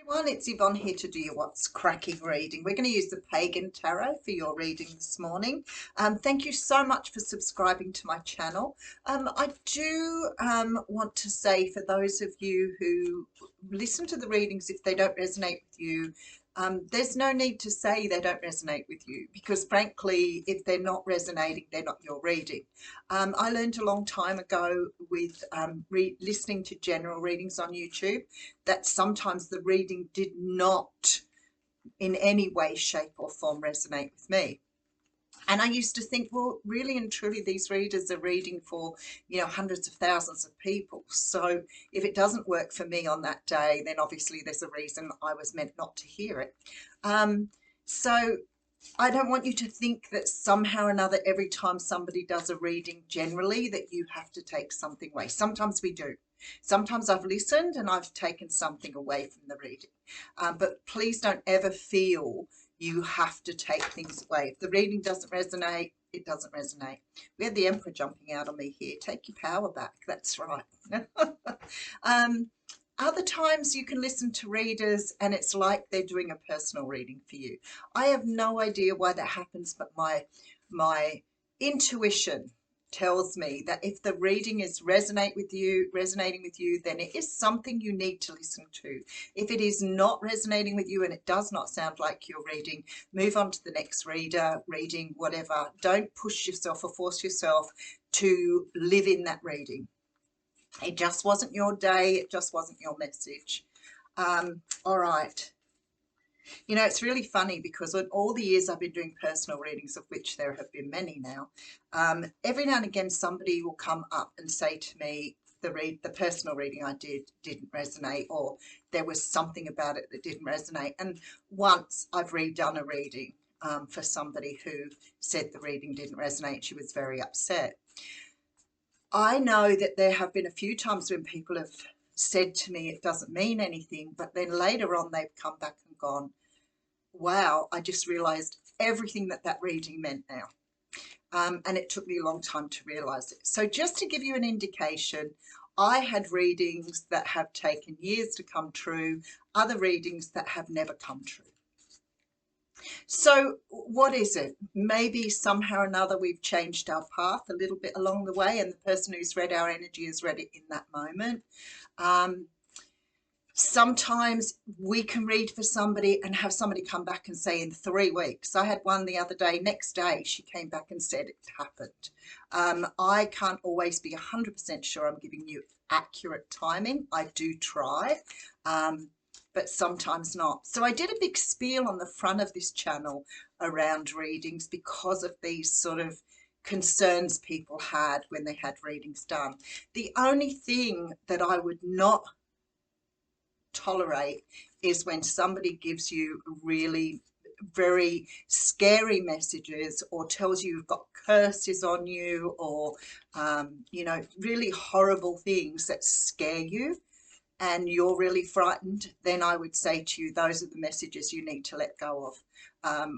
Everyone, it's Yvonne here to do your What's Cracking reading. We're going to use the Pagan Tarot for your reading this morning. Thank you so much for subscribing to my channel. I do want to say, for those of you who listen to the readings, if they don't resonate with you, there's no need to say they don't resonate with you, because frankly, if they're not resonating, they're not your reading. I learned a long time ago with listening to general readings on YouTube that sometimes the reading did not in any way, shape or form resonate with me. And I used to think, well, really and truly, these readers are reading for, hundreds of thousands of people. So if it doesn't work for me on that day, then obviously there's a reason I was meant not to hear it. So I don't want you to think that somehow or another, every time somebody does a reading generally, that you have to take something away. Sometimes we do. Sometimes I've listened and I've taken something away from the reading. But please don't ever feel you have to take things away. If the reading doesn't resonate, it doesn't resonate. We had the Emperor jumping out on me here. Take your power back. That's right. Other times you can listen to readers and it's like they're doing a personal reading for you. I have no idea why that happens, but my intuition tells me that if the reading is resonating with you, then it is something you need to listen to. If it is not resonating with you and it does not sound like your reading, move on to the next reading, whatever. Don't push yourself or force yourself to live in that reading. It just wasn't your day. It just wasn't your message. All right. It's really funny because in all the years I've been doing personal readings, of which there have been many now, every now and again somebody will come up and say to me, the personal reading I didn't resonate, or there was something about it that didn't resonate. And once I've redone a reading for somebody who said the reading didn't resonate. She was very upset. I know that there have been a few times when people have said to me it doesn't mean anything, but then later on they've come back and gone, wow, I just realized everything that reading meant now. And it took me a long time to realize it. So just to give you an indication, I had readings that have taken years to come true, other readings that have never come true. So what is it? Maybe somehow or another we've changed our path a little bit along the way, and the person who's read our energy has read it in that moment. Sometimes we can read for somebody and have somebody come back and say in 3 weeks. I had one the other day, next day she came back and said it happened. I can't always be 100% sure I'm giving you accurate timing. I do try, but sometimes not. So I did a big spiel on the front of this channel around readings because of these sort of concerns people had when they had readings done. The only thing that I would not tolerate is when somebody gives you really very scary messages or tells you you've got curses on you, or really horrible things that scare you and you're really frightened. Then I would say to you, those are the messages you need to let go of.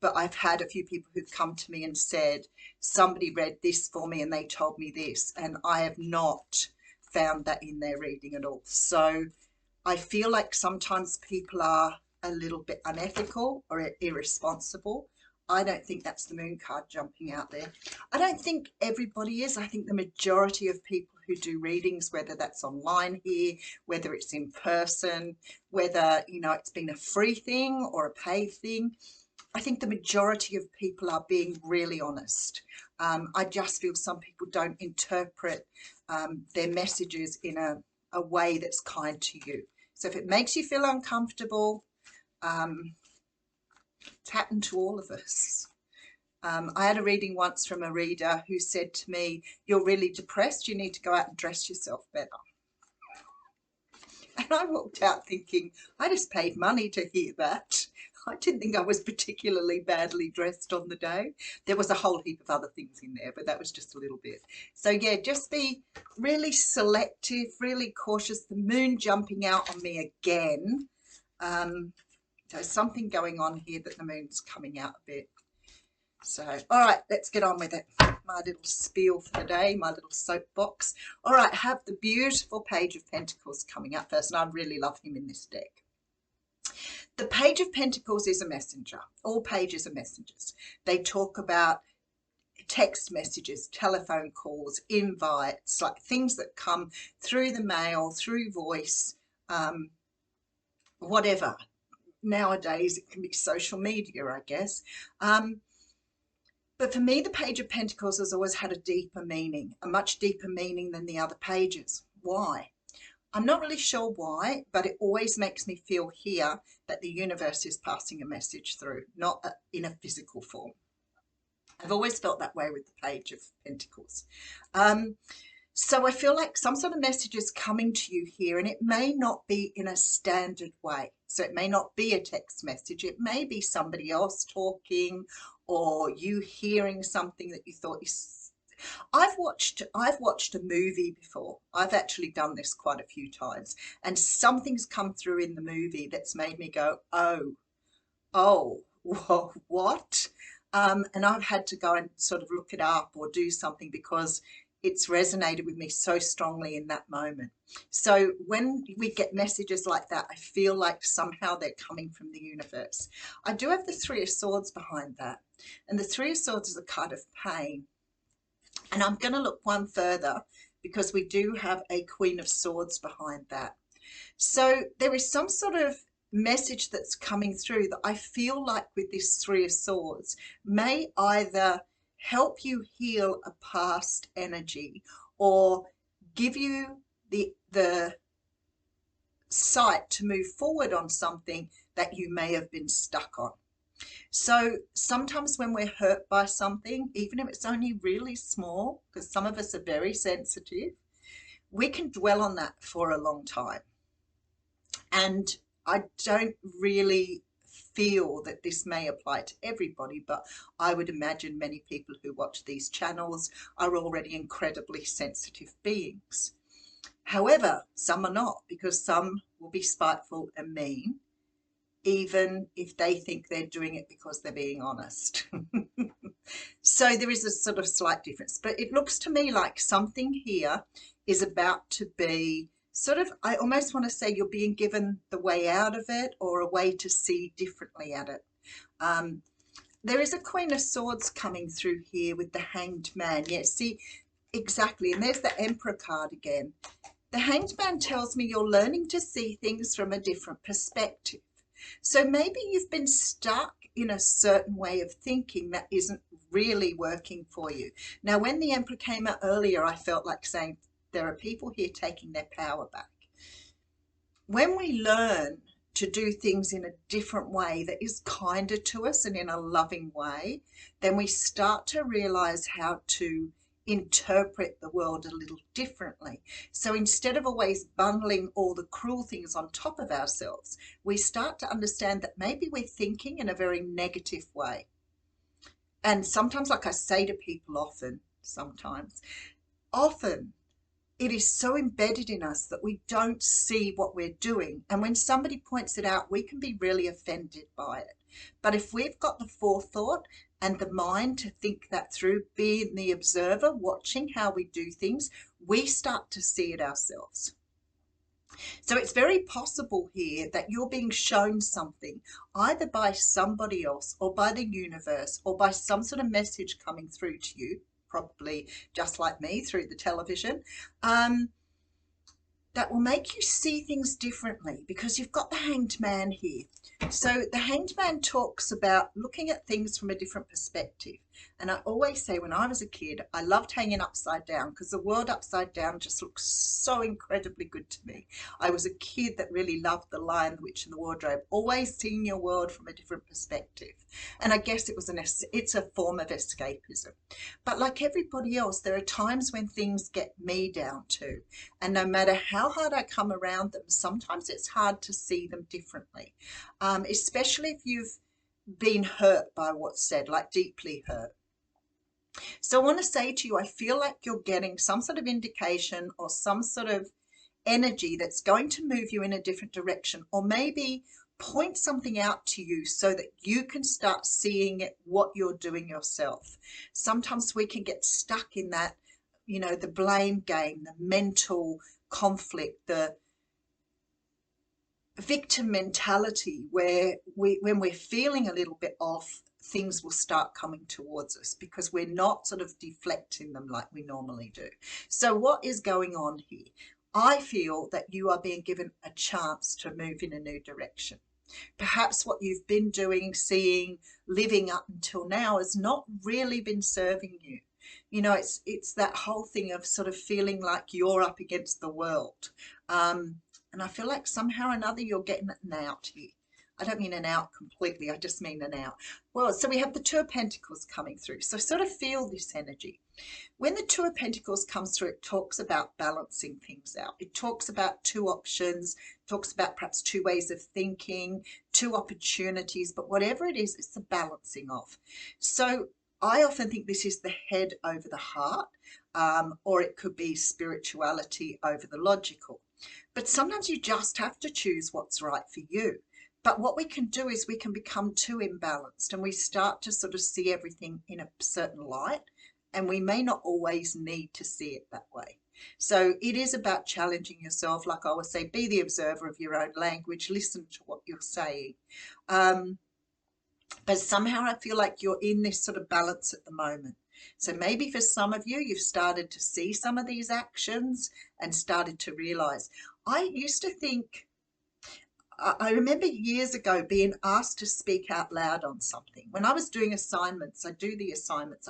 But I've had a few people who've come to me and said, somebody read this for me and they told me this, and I have not found that in their reading at all. So I feel like sometimes people are a little bit unethical or irresponsible. I don't think that's the moon card jumping out there. I don't think everybody is. I think the majority of people who do readings, whether that's online here, whether it's in person, whether, it's been a free thing or a paid thing, I think the majority of people are being really honest. I just feel some people don't interpret their messages in a way that's kind to you. So if it makes you feel uncomfortable, it's happened to all of us. I had a reading once from a reader who said to me, you're really depressed, you need to go out and dress yourself better. And I walked out thinking, I just paid money to hear that. I didn't think I was particularly badly dressed on the day. There was a whole heap of other things in there, but that was just a little bit. So yeah, just be really selective, really cautious. The moon jumping out on me again. There's something going on here that the moon's coming out a bit. So, all right, let's get on with it. My little spiel for the day, my little soapbox. All right, have the beautiful Page of Pentacles coming up first, and I really love him in this deck. The Page of Pentacles is a messenger. All pages are messengers. They talk about text messages, telephone calls, invites, like things that come through the mail, through voice, whatever. Nowadays, it can be social media, I guess. But for me, the Page of Pentacles has always had a deeper meaning, a much deeper meaning than the other pages. Why? I'm not really sure why, but it always makes me feel here that the universe is passing a message through, not in a physical form. I've always felt that way with the Page of Pentacles. So I feel like some sort of message is coming to you here, and it may not be in a standard way. So it may not be a text message. It may be somebody else talking, or you hearing something that you thought is. I've watched a movie before. I've actually done this quite a few times, and something's come through in the movie that's made me go, oh, what? And I've had to go and sort of look it up or do something because it's resonated with me so strongly in that moment. So when we get messages like that, I feel like somehow they're coming from the universe. I do have the Three of Swords behind that. And the Three of Swords is a card of pain. And I'm going to look one further because we do have a Queen of Swords behind that. So there is some sort of message that's coming through that I feel like with this Three of Swords may either help you heal a past energy or give you the sight to move forward on something that you may have been stuck on. So sometimes when we're hurt by something, even if it's only really small, because some of us are very sensitive, we can dwell on that for a long time. And I don't really feel that this may apply to everybody, but I would imagine many people who watch these channels are already incredibly sensitive beings. However, some are not, because some will be spiteful and mean, even if they think they're doing it because they're being honest. So there is a sort of slight difference, but it looks to me like something here is about to be sort of, I almost want to say you're being given the way out of it, or a way to see differently at it. There is a Queen of Swords coming through here with the Hanged Man. Yes, see, exactly. And there's the Emperor card again. The Hanged Man tells me you're learning to see things from a different perspective. So maybe you've been stuck in a certain way of thinking that isn't really working for you. Now, when the Emperor came out earlier, I felt like saying there are people here taking their power back. When we learn to do things in a different way that is kinder to us and in a loving way, then we start to realize how to interpret the world a little differently. So instead of always bundling all the cruel things on top of ourselves, we start to understand that maybe we're thinking in a very negative way. And sometimes, like I say to people often it is so embedded in us that we don't see what we're doing. And when somebody points it out, we can be really offended by it. But if we've got the forethought and the mind to think that through, being the observer, watching how we do things, we start to see it ourselves. So it's very possible here that you're being shown something either by somebody else or by the universe or by some sort of message coming through to you, probably just like me through the television, that will make you see things differently, because you've got the Hanged Man here. So the Hanged Man talks about looking at things from a different perspective. And I always say, when I was a kid, I loved hanging upside down because the world upside down just looks so incredibly good to me. I was a kid that really loved The Lion, the Witch and the Wardrobe, always seeing your world from a different perspective. And I guess it's a form of escapism. But like everybody else, there are times when things get me down too. And no matter how hard I come around them, sometimes it's hard to see them differently, especially if you've been hurt by what's said, like deeply hurt. So I want to say to you, I feel like you're getting some sort of indication or some sort of energy that's going to move you in a different direction, or maybe point something out to you so that you can start seeing what you're doing yourself. Sometimes we can get stuck in that, the blame game, the mental conflict, the victim mentality where when we're feeling a little bit off, things will start coming towards us because we're not sort of deflecting them like we normally do. So what is going on here? I feel that you are being given a chance to move in a new direction. Perhaps what you've been doing, seeing, living up until now has not really been serving you. You know, it's that whole thing of sort of feeling like you're up against the world. And I feel like somehow or another you're getting an out here. I don't mean an out completely, I just mean an out. Well, so we have the Two of Pentacles coming through. So sort of feel this energy. When the Two of Pentacles comes through, it talks about balancing things out. It talks about two options, talks about perhaps two ways of thinking, two opportunities, but whatever it is, it's the balancing of. So I often think this is the head over the heart, or it could be spirituality over the logical. But sometimes you just have to choose what's right for you. But what we can do is we can become too imbalanced and we start to sort of see everything in a certain light, and we may not always need to see it that way. So it is about challenging yourself. Like I always say, be the observer of your own language, listen to what you're saying. But somehow I feel like you're in this sort of balance at the moment. So maybe for some of you, you've started to see some of these actions and started to realize. I used to think, I remember years ago being asked to speak out loud on something. When I was doing assignments, I do the assignments.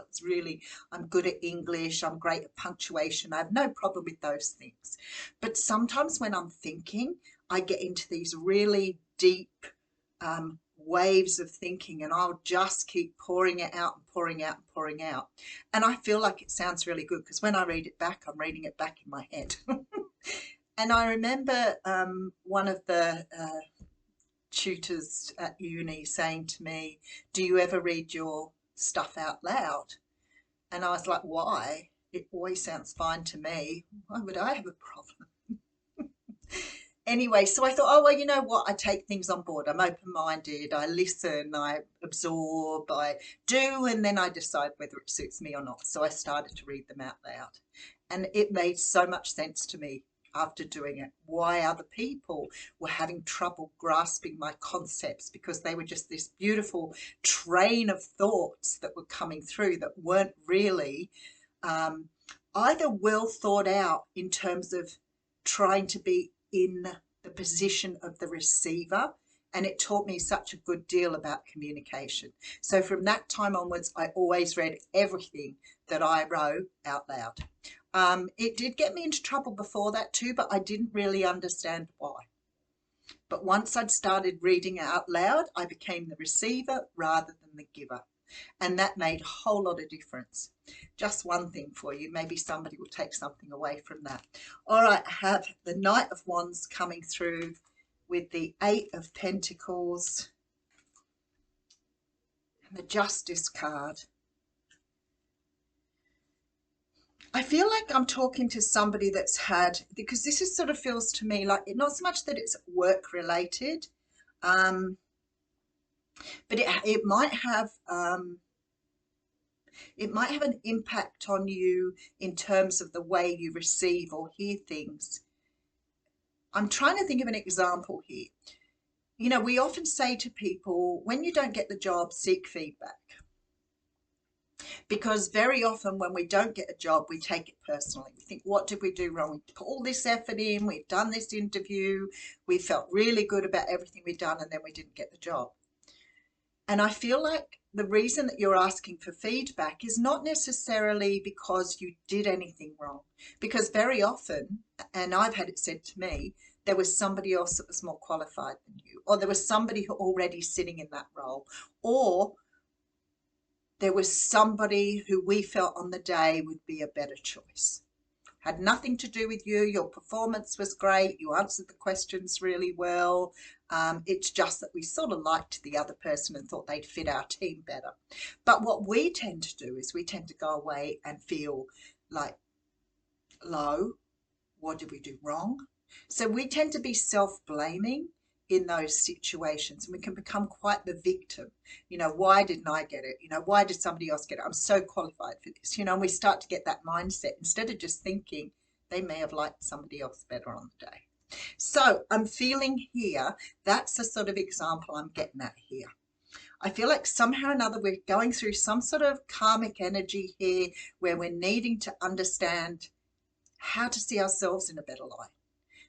I'm good at English. I'm great at punctuation. I have no problem with those things. But sometimes when I'm thinking, I get into these really deep waves of thinking, and I'll just keep pouring it out and pouring out and pouring out. And I feel like it sounds really good because when I read it back, I'm reading it back in my head. And I remember one of the tutors at uni saying to me, do you ever read your stuff out loud? And I was like, why? It always sounds fine to me. Why would I have a problem? Anyway, so I thought, oh, well, you know what? I take things on board. I'm open-minded. I listen, I absorb, I do, and then I decide whether it suits me or not. So I started to read them out loud. And it made so much sense to me after doing it, why other people were having trouble grasping my concepts, because they were just this beautiful train of thoughts that were coming through that weren't really either well thought out in terms of trying to be in the position of the receiver. And it taught me such a good deal about communication. So from that time onwards, I always read everything that I wrote out loud. It did get me into trouble before that too, but I didn't really understand why. But once I'd started reading out loud, I became the receiver rather than the giver. And that made a whole lot of difference. Just one thing for you. Maybe somebody will take something away from that. All right, I have the Knight of Wands coming through with the Eight of Pentacles and the Justice card. I feel like I'm talking to somebody that's had, because this is sort of feels to me like not so much that it's work related, but it might have an impact on you in terms of the way you receive or hear things. I'm trying to think of an example here. You know, we often say to people, when you don't get the job, seek feedback. Because very often when we don't get a job, we take it personally. We think, what did we do wrong? We put all this effort in, we've done this interview, we felt really good about everything we've done, and then we didn't get the job. And I feel like the reason that you're asking for feedback is not necessarily because you did anything wrong. Because very often, and I've had it said to me, there was somebody else that was more qualified than you, or there was somebody who already sitting in that role, or there was somebody who we felt on the day would be a better choice. Had nothing to do with you. Your performance was great. You answered the questions really well. It's just that we sort of liked the other person and thought they'd fit our team better. But what we tend to do is we tend to go away and feel like low. What did we do wrong? So we tend to be self-blaming in those situations, and we can become quite the victim. You know, why didn't I get it? You know, why did somebody else get it? I'm so qualified for this. You know, and we start to get that mindset instead of just thinking they may have liked somebody else better on the day. So I'm feeling here, that's the sort of example I'm getting at here. I feel like somehow or another we're going through some sort of karmic energy here where we're needing to understand how to see ourselves in a better light,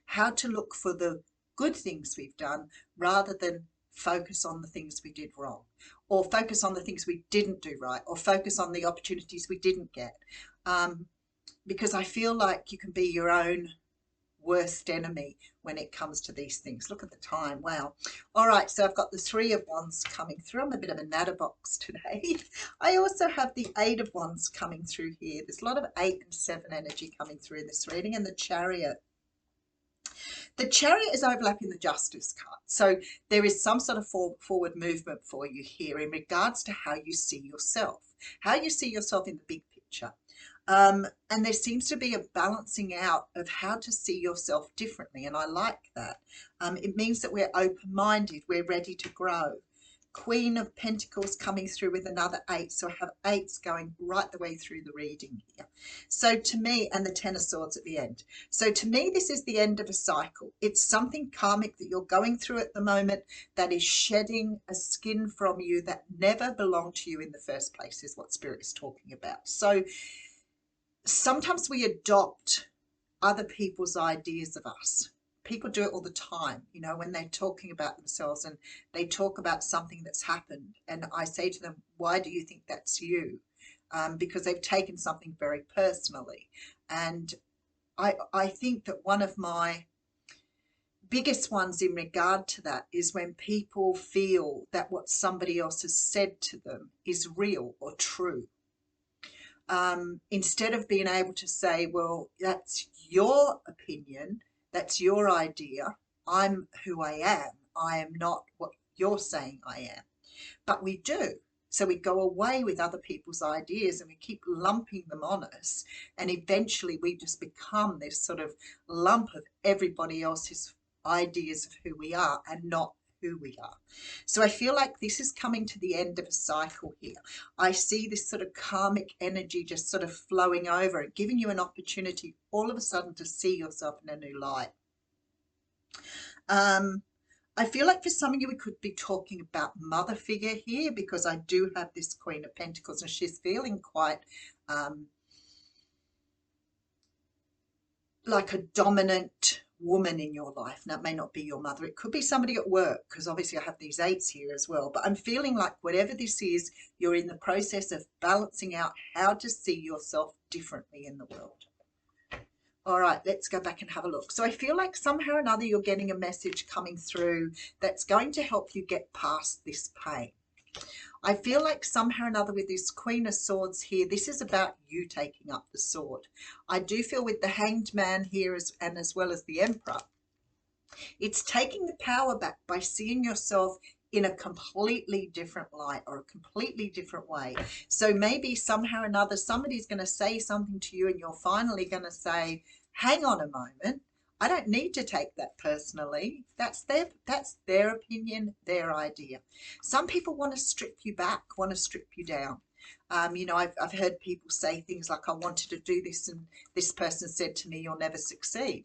how to look for the good things we've done rather than focus on the things we did wrong, or focus on the things we didn't do right, or focus on the opportunities we didn't get. Because I feel like you can be your own worst enemy when it comes to these things. Look at the time. Wow. All right, so I've got the Three of Wands coming through. I'm a bit of a natterbox today. I also have the Eight of Wands coming through here. There's a lot of 8 and 7 energy coming through in this reading, and the Chariot. The Chariot is overlapping the Justice card. So there is some sort of forward movement for you here in regards to how you see yourself, how you see yourself in the big picture. And there seems to be a balancing out of how to see yourself differently. And I like that. It means that we're open-minded, we're ready to grow. Queen of Pentacles coming through with another 8. So I have 8s going right the way through the reading here. So to me, and the Ten of Swords at the end. So to me, this is the end of a cycle. It's something karmic that you're going through at the moment that is shedding a skin from you that never belonged to you in the first place, is what Spirit is talking about. So sometimes we adopt other people's ideas of us. People do it all the time, you know, when they're talking about themselves and they talk about something that's happened. And I say to them, why do you think that's you? Because they've taken something very personally. And I think that one of my biggest ones in regard to that is when people feel that what somebody else has said to them is real or true. Instead of being able to say, well, that's your opinion, that's your idea, I'm who I am not what you're saying I am. But we do. So we go away with other people's ideas and we keep lumping them on us. And eventually we just become this sort of lump of everybody else's ideas of who we are and not who we are. So I feel like this is coming to the end of a cycle here. I see this sort of karmic energy just sort of flowing over and giving you an opportunity all of a sudden to see yourself in a new light. I feel like for some of you, we could be talking about mother figure here, because I do have this Queen of Pentacles and she's feeling quite like a dominant woman in your life. Now, it may not be your mother. It could be somebody at work, because obviously I have these 8s here as well. But I'm feeling like whatever this is, you're in the process of balancing out how to see yourself differently in the world. All right, let's go back and have a look. So I feel like somehow or another you're getting a message coming through that's going to help you get past this pain. I feel like somehow or another with this Queen of Swords here, this is about you taking up the sword. I do feel with the Hanged Man here as well as the Emperor, it's taking the power back by seeing yourself in a completely different light or a completely different way. So maybe somehow or another somebody's going to say something to you and you're finally going to say, hang on a moment, I don't need to take that personally. That's their opinion, their idea. Some people want to strip you back, want to strip you down. You know, I've heard people say things like, I wanted to do this and this person said to me, you'll never succeed.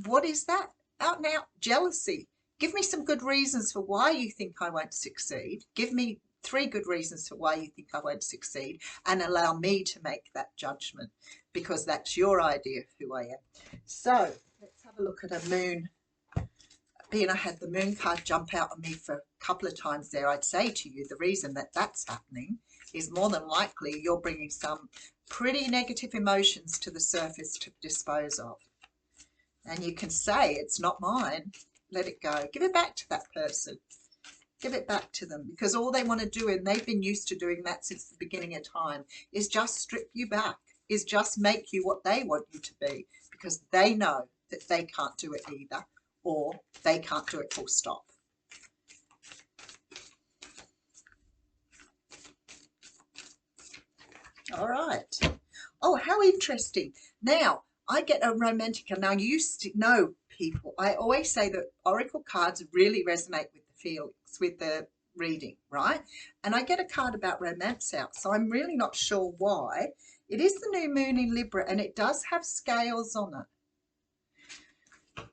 What is that? Out and out jealousy. Give me some good reasons for why you think I won't succeed. Give me 3 good reasons for why you think I won't succeed, and allow me to make that judgment, because that's your idea of who I am. So let's have a look at a moon. Being I had the moon card jump out on me for a couple of times there, I'd say to you the reason that that's happening is more than likely you're bringing some pretty negative emotions to the surface to dispose of. And you can say, it's not mine. Let it go. Give it back to that person. Give it back to them, because all they want to do, and they've been used to doing that since the beginning of time, is just strip you back, is just make you what they want you to be, because they know that they can't do it either, or they can't do it full stop. All right. Oh, how interesting. Now, I get a romantic, and now you know, people, I always say that oracle cards really resonate with the feelings, with the reading, right? And I get a card about romance out, so I'm really not sure why. It is the new moon in Libra, and it does have scales on it.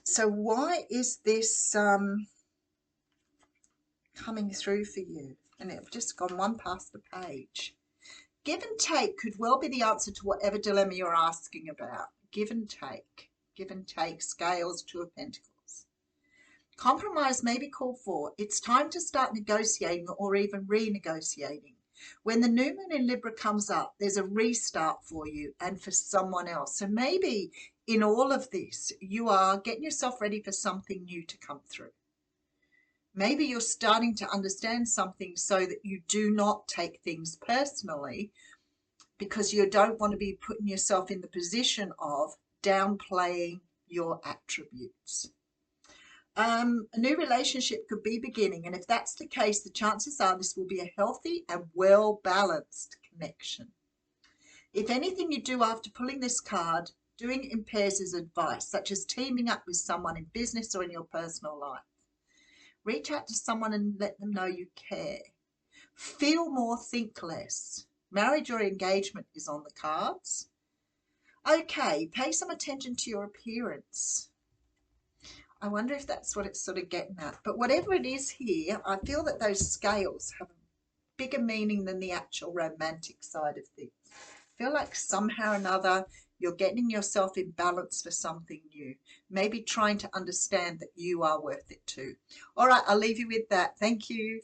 So why is this coming through for you? And I've just gone one past the page. Give and take could well be the answer to whatever dilemma you're asking about. Give and take. Give and take. Scales, Two of Pentacles. Compromise may be called for. It's time to start negotiating or even renegotiating. When the new moon in Libra comes up, there's a restart for you and for someone else. So maybe in all of this, you are getting yourself ready for something new to come through. Maybe you're starting to understand something so that you do not take things personally, because you don't want to be putting yourself in the position of downplaying your attributes. A new relationship could be beginning, and if that's the case, the chances are this will be a healthy and well-balanced connection. If anything you do after pulling this card, doing it in pairs is advice, such as teaming up with someone in business or in your personal life. Reach out to someone and let them know you care. Feel more, think less. Marriage or engagement is on the cards. Okay, pay some attention to your appearance. I wonder if that's what it's sort of getting at. But whatever it is here, I feel that those scales have a bigger meaning than the actual romantic side of things. I feel like somehow or another you're getting yourself in balance for something new. Maybe trying to understand that you are worth it too. All right, I'll leave you with that. Thank you.